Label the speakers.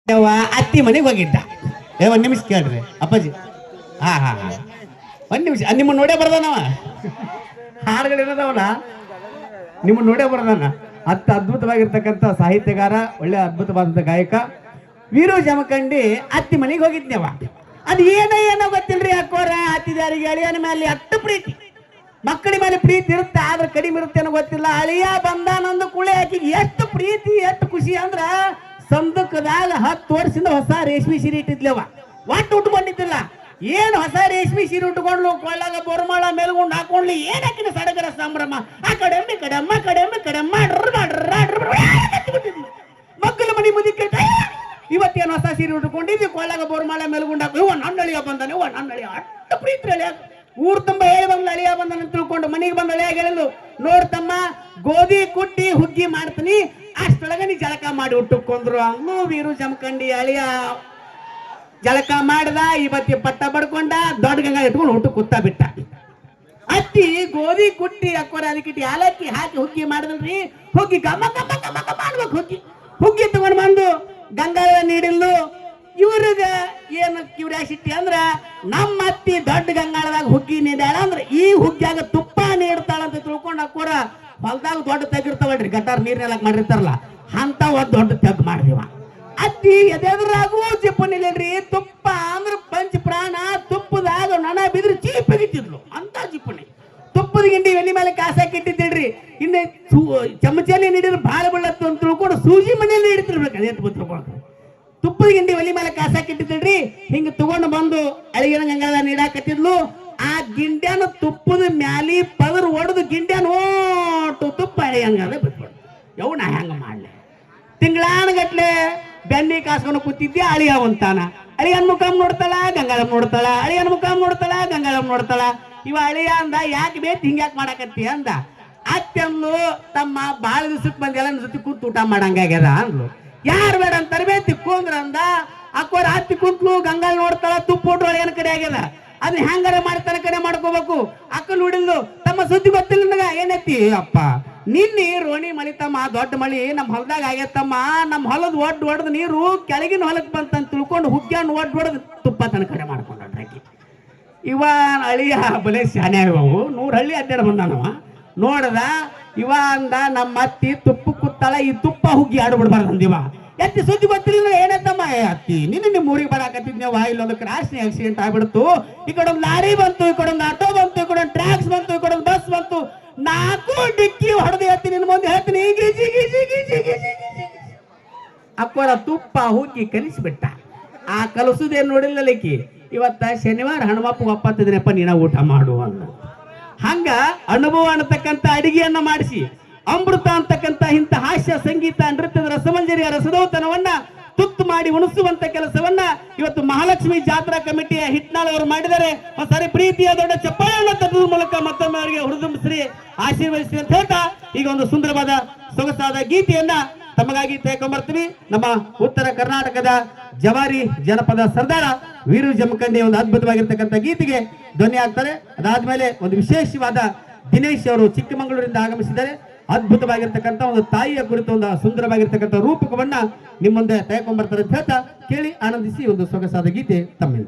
Speaker 1: ಯವ್ವ ಅತ್ತಿ ಮನೆಗೆ ಹೋಗಿದ್ದ. ಒಂದ್ ನಿಮಿಷ ಕೇಳ್ರಿ ಅಪ್ಪಾಜಿ. ಹಾ ಹಾ ಹಾ ಒಂದ್ ನಿಮಿಷ ನಿಮ್ಮ ನೋಡೇ ಬರ್ದಾನವ. ಹಾಡುಗಳು ಏನದವಲ್ಲ ನಿಮ್ಮ ನೋಡೇ ಬರ್ದಾನ. ಅದ್ಭುತವಾಗಿರ್ತಕ್ಕಂಥ ಸಾಹಿತ್ಯಗಾರ, ಒಳ್ಳೆ ಅದ್ಭುತವಾದಂಥ ಗಾಯಕ ವೀರು ಜಮಖಂಡಿ ಅತ್ತಿ ಮನೆಗೆ ಹೋಗಿದ್ನೇವ. ಅದು ಏನೋ ಗೊತ್ತಿಲ್ರಿ. ಅಕ್ಕೋರ ಅತ್ತಿದಾರಿಗೆ ಅಳಿಯನ ಮೇಲೆ ಅಷ್ಟು ಪ್ರೀತಿ, ಮಕ್ಕಳ ಮೇಲೆ ಪ್ರೀತಿ ಇರುತ್ತೆ, ಆದ್ರೆ ಕಡಿಮೆ ಇರುತ್ತೆ ಅನ್ನೋ ಗೊತ್ತಿಲ್ಲ. ಅಳಿಯ ಬಂದಾನಂದು ಕುಳೆ ಆಕಿಗೆ ಎಷ್ಟು ಪ್ರೀತಿ ಎಷ್ಟು ಖುಷಿ ಅಂದ್ರ ಸಂದಕದಾಗ 10 ವರ್ಷದಿಂದ ಹೊಸ ರೇಷ್ಮೆ ಸೀರೆ ಇಟ್ಟಿದ್ಲವ. ಒಟ್ಟು ಉಟ್ಕೊಂಡಿದ್ದಿಲ್ಲ. ಏನು ಹೊಸ ರೇಷ್ಮೆ ಸೀರೆ ಉಟ್ಕೊಂಡ್ಲು, ಕೊಳ್ಳಾಗ ಬೊರಮಾಳ ಮೇಲ್ಗೊಂಡು ಹಾಕೊಂಡ್ಲಿ, ಏನಕ್ಕಿನ ಸಡಗರ ಸಂಭ್ರಮ. ಆ ಕಡೆಮ್ಮೆ ಕಡೆಮ್ಮ ಕಡೆಮ್ಮೆ ಕಡೆಮ್ಮ ಮಕ್ಕಳ ಮನೆ ಮುದಿಕೆ ಇವತ್ತೇನು ಹೊಸ ಸೀರೆ ಉಟ್ಕೊಂಡಿದ್ವಿ, ಕೊಳ್ಳಾಗ ಬೋರ್ಮಾಳ ಮೇಲ್ಗೊಂಡು ಹಾಕಿ ಇವ ನನ್ನ ಅಳಿಯ ಬಂದಾನೆ, ಇವ ನನ್ನ ಅಳಿಯ ಅಷ್ಟು ಪ್ರೀತಿ ಅಳಿಯ. ಊರ್ ತುಂಬ ಹೇಳಿ ಬಂದ ಅಳಿಯ ಬಂದಾನ ತಿಳ್ಕೊಂಡು ಮನೆಗೆ ಬಂದ ಅಳಿಯ ಹೇಳಲು, ನೋಡ್ತಮ್ಮ ಗೋಧಿ ಕುಟ್ಟಿ ಹುಗ್ಗಿ ಮಾಡ್ತೀನಿ, ಅಷ್ಟೊಳಗ ನೀ ಜಳಕ ಮಾಡಿ ಉಟ್ಟುಕೊಂಡ್ರು. ಹಂಗೂ ವೀರು ಜಮಖಂಡಿ ಅಳಿಯ ಜಳಕ ಮಾಡ್ದ, ಇವತ್ತಿ ಪಟ್ಟ ಬಡ್ಕೊಂಡ, ದೊಡ್ಡ ಗಂಗಾ ಇಟ್ಕೊಂಡು ಊಟ ಕೂತಾ ಬಿಟ್ಟ. ಅತ್ತಿ ಗೋಧಿ ಕುಟ್ಟಿ ಹಾಕೋರ ಅದಕ್ಕಿಟ್ಟು ಯಾಲಕ್ಕಿ ಹಾಕಿ ಹುಗ್ಗಿ ಮಾಡಿದ್ರಿ. ಹುಗ್ಗಿ ಗಮ್ಮ ಗಮ್ಮ ಗಮ್ಮ ಗಮ್ಮ ಮಾಡ್ಬೇಕು. ಹುಗ್ಗಿ ತಗೊಂಡು ಬಂದು ಗಂಗಾಳ ನೀಡಿಲ್ಲು. ಇವ್ರಿಗೆ ಏನು ಕ್ಯೂರಿಯಾಸಿಟಿ ಅಂದ್ರ ನಮ್ಮ ಅತ್ತಿ ದೊಡ್ಡ ಗಂಗಾಳದಾಗ ಹುಗ್ಗಿ ನೀಡ್ಯಾಳ ಅಂದ್ರೆ ಈ ಹುಗ್ಗಿಯಾಗ ತುಪ್ಪ ನೀಡ್ತಾಳಂತ ತಿಳ್ಕೊಂಡು ಹಾಕೋರ ಹೊಲ್ದಾಗ ದೊಡ್ಡ ತೆಗಿರ್ತಾವಲ್ರಿ, ಗಟಾರ್ ನೀರ್ನೆಲ್ಲ ಮಾಡಿರ್ತಾರಲ್ಲ, ಅಂತ ಒಂದು ದೊಡ್ಡ ತೆಗ್ ಮಾಡಿದಿವ. ಅತ್ತಿ ಎದೆದ್ರಾಗೂ ಜಿಪ್ಪನಿಲ್ರಿ. ತುಪ್ಪ ಅಂದ್ರೆ ಪಂಚ ಪ್ರಾಣ, ತುಪ್ಪದಾಗ ನನ ಬಿದ್ರೆ ಚೀಪ್ ತೆಗಿತಿದ್ಲು ಅಂತ ಜಿಪ್ಪಣಿ. ತುಪ್ಪದ ಗಿಂಡಿ ಎಲ್ಲಿ ಮೇಲೆ ಕಾಸಾಕಿ ಇಟ್ಟಿದ್ದಿಡ್ರಿ. ಇನ್ನು ಚಮಚಲ್ಲಿ ನೀಡಿದ್ರೆ ಭಾಳ ಬೀಳತ್ತು ಅಂತ ತಿಳ್ಕೊಂಡು ಸೂಜಿ ಮನೆಯಲ್ಲಿ ಇಡ್ತಿರ್ಬೇಕು. ಅದೇ ತಿಳ್ಕೊಂಡು ತುಪ್ಪದ ಗಿಂಡಿ ಒಲಿ ಮೇಲೆ ಕಾಸಾಕಿ ಇಟ್ಟಿದ್ರಿ. ಹಿಂಗ ತಗೊಂಡು ಬಂದು ಅಳಿಗಿನ ಗಂಗಾಳ ನೀಡಾಕತ್ತಿದ್ಲು. ಆ ಗಿಂಡ್ಯಾನ ತುಪ್ಪದ ಮ್ಯಾಲಿ ಪದರು ಒಡೆದು ಗಿಂಡ್ಯಾನ ಓಟು ತುಪ್ಪ ಅಳಿಯಂಗಾದ ಬಿಟ್ಬಿಡು. ಯವ್ ನಾ ಹೆಂಗ ಮಾಡ್ಲೆ? ತಿಂಗಳಾನಗಟ್ಲೆ ಬೆನ್ನಿ ಕಾಸ್ಕೊಂಡು ಕೂತಿದ್ದೆ. ಅಳಿಯ ಅಂತಾನ, ಅಳಿಯನ್ ಮುಖಾಮ್ ನೋಡ್ತಾಳ, ಗಂಗಾಳಂ ನೋಡ್ತಾಳ, ಅಳಿಯನ್ ಮುಖಾಮ್ ನೋಡ್ತಾಳ, ಗಂಗಾಳಂ ನೋಡ್ತಾಳ. ಇವ ಅಳಿಯ ಅಂದ, ಯಾಕೆ ಬೇಕು ಹಿಂಗ್ಯಾಕೆ ಮಾಡಾಕತ್ತಿ ಅಂದ. ಅತ್ತೆಂದು ತಮ್ಮ ಬಾಳ ದಿವ್ಸಕ್ಕೆ ಬಂದೆಲ್ಲ ಜೊತೆ ಕೂತು ಊಟ ಮಾಡಂಗಾಗ್ಯದ ಅಂದ್ಲು. ಯಾರು ಬೇಡ ಅಂತ ತರಬೇತಿ ಕೂಂದ್ರ ಅಂದ. ಅಕ್ಕೋರ ಹತ್ತಿ ಕುಂತ್ಲು, ಗಂಗಾಳ ನೋಡ್ತಾಳ, ತುಪ್ಪ ಊಟ ಏನ್ ಕಡೆ ಆಗ್ಯದ, ಅದನ್ನ ಹೆಂಗಾರ ಮಾಡ್ತಾನ ಕಡೆ ಮಾಡ್ಕೋಬೇಕು. ಅಕ್ಕ ನೋಡಿಲ್ಲು, ತಮ್ಮ ಸುದ್ದಿ ಗೊತ್ತಿಲ್ಲ ನನಗ. ಏನೈತಿ ಅಪ್ಪ, ನಿನ್ನೆ ರೋಣಿ ಮಳಿತಮ್ಮ, ದೊಡ್ಡ ಮಳಿ ನಮ್ಮ ಹೊಲದಾಗ ಆಗೈತಮ್ಮ. ನಮ್ಮ ಹೊಲದ ಒಡ್ದು ನೀರು ಕೆಳಗಿನ ಹೊಲಕ್ಕೆ ಬಂತಂತ ತಿಳ್ಕೊಂಡು ಹುಗ್ಗ್ಯಾನ ಒಡ್ದು ತುಪ್ಪ ತನ್ನ ಕಡೆ ಮಾಡ್ಕೊಂಡ್ರಾಕಿ. ಇವ ಅಳಿಯ ಬಲೆ ಶಾನೆ ಅವು 100 ಹಳ್ಳಿ ಅಡ್ಡಾಡ ಬಂದಾನವ. ನೋಡದ ಇವ ಅಂದ, ನಮ್ಮ ಅತ್ತಿ ತುಪ್ಪ ಕೂತಾಳ, ಈ ತುಪ್ಪ ಹುಗ್ಗಿ ಆಡ್ಬಿಡ್ಬಾರ್ದು ಅಂದಿವ. ಎತ್ತಿ ಸುದ್ದಿ ಗೊತ್ತಿಲ್ಲ. ಏನತ್ತಮ್ಮ ಅತ್ತಿ, ನಿಮ್ಮ ಊರಿಗೆ ಬರಾಕತ್ತಿದ್ನೇವ, ಇಲ್ಲೊಂದು ಕ್ರಾಶ್ ಆಕ್ಸಿಡೆಂಟ್ ಆಗ್ಬಿಡ್ತು. ಈ ಕಡೆ ಒಂದು ಲಾರಿ ಬಂತು, ಈ ಕಡೆ ಒಂದು ಆಟೋ ಬಂತು, ಈ ಕಡೆ ಒಂದು ಟ್ರ್ಯಾಕ್ಸ್ ಬಂತು, ಈ ಕಡೆ ಒಂದು ಬಸ್ ಬಂತು. 4 ಡಿಕ್ಕಿ ಹೊಡೆದು ಎತ್ತಿ ನಿನ್ನ ಮುಂದೆ ಹೇಳ್ತೀನಿ. ಅಕ್ಕೋರ ತುಪ್ಪ ಹುಗ್ಗಿ ಕಲಿಸಿಬಿಟ್ಟ. ಆ ಕಲಸುದೇನು ನೋಡಿಲ್ಲಲಿಕ್ಕಿ. ಇವತ್ತ ಶನಿವಾರ ಹನುಮಪ್ಪ ಒಪ್ಪತ್ತಿದ್ರಪ್ಪ, ನೀನ ಊಟ ಮಾಡು ಅಂದ. ಹಂಗ ಅನುಭವ ಅನ್ನತಕ್ಕಂಥ ಅಡಿಗೆಯನ್ನ ಮಾಡಿಸಿ, ಅಮೃತ ಅಂತಕ್ಕಂಥ ಇಂಥ ಹಾಸ್ಯ ಸಂಗೀತ ನೃತ್ಯದ ರಸಮಂಜರಿಯ ರಸದೌತನವನ್ನ ತುತ್ತು ಮಾಡಿ ಉಣಿಸುವಂತ ಕೆಲಸವನ್ನ ಇವತ್ತು ಮಹಾಲಕ್ಷ್ಮಿ ಜಾತ್ರಾ ಕಮಿಟಿಯ ಹಿಟ್ನಾಳ್ ಅವರು ಮಾಡಿದರೆ. ಒಂದ್ಸಾರಿ ಪ್ರೀತಿಯ ದೊಡ್ಡ ಚಪ್ಪಾಳೆಯನ್ನು ತಟ್ಟುವ ಮೂಲಕ ಮತ್ತೊಮ್ಮೆ ಅವರಿಗೆ ಹುರಿದುಂಬಿಸಿ ಆಶೀರ್ವದಿಸಿ ಅಂತ ಹೇಳ್ತಾ, ಈಗ ಒಂದು ಸುಂದರವಾದ ಸೊಗಸಾದ ಗೀತೆಯನ್ನ ತಮಗಾಗಿ ತೆಗೆಕೊಂಡ್ಬರ್ತೀವಿ. ನಮ್ಮ ಉತ್ತರ ಕರ್ನಾಟಕದ ಜವಾರಿ ಜನಪದ ಸರ್ದಾರ ವೀರು ಜಮಖಂಡಿ ಒಂದು ಅದ್ಭುತವಾಗಿರ್ತಕ್ಕಂಥ ಗೀತೆಗೆ ಧ್ವನಿ ಆಗ್ತಾರೆ. ಅದಾದ್ಮೇಲೆ ಒಂದು ವಿಶೇಷವಾದ ದಿನೇಶ್ ಅವರು ಚಿಕ್ಕಮಗಳೂರಿಂದ ಆಗಮಿಸಿದ್ದಾರೆ. ಅದ್ಭುತವಾಗಿರ್ತಕ್ಕಂಥ ಒಂದು ತಾಯಿಯ ಕುರಿತು ಒಂದು ಸುಂದರವಾಗಿರ್ತಕ್ಕಂಥ ರೂಪಕವನ್ನ ನಿಮ್ಮ ಮುಂದೆ ತೆಗೆಕೊಂಡ್ಬರ್ತಾರೆ ಅಂತ ಹೇಳ್ತಾ, ಕೇಳಿ ಆನಂದಿಸಿ ಒಂದು ಸೊಗಸಾದ ಗೀತೆ ತಮ್ಮಿಂದ.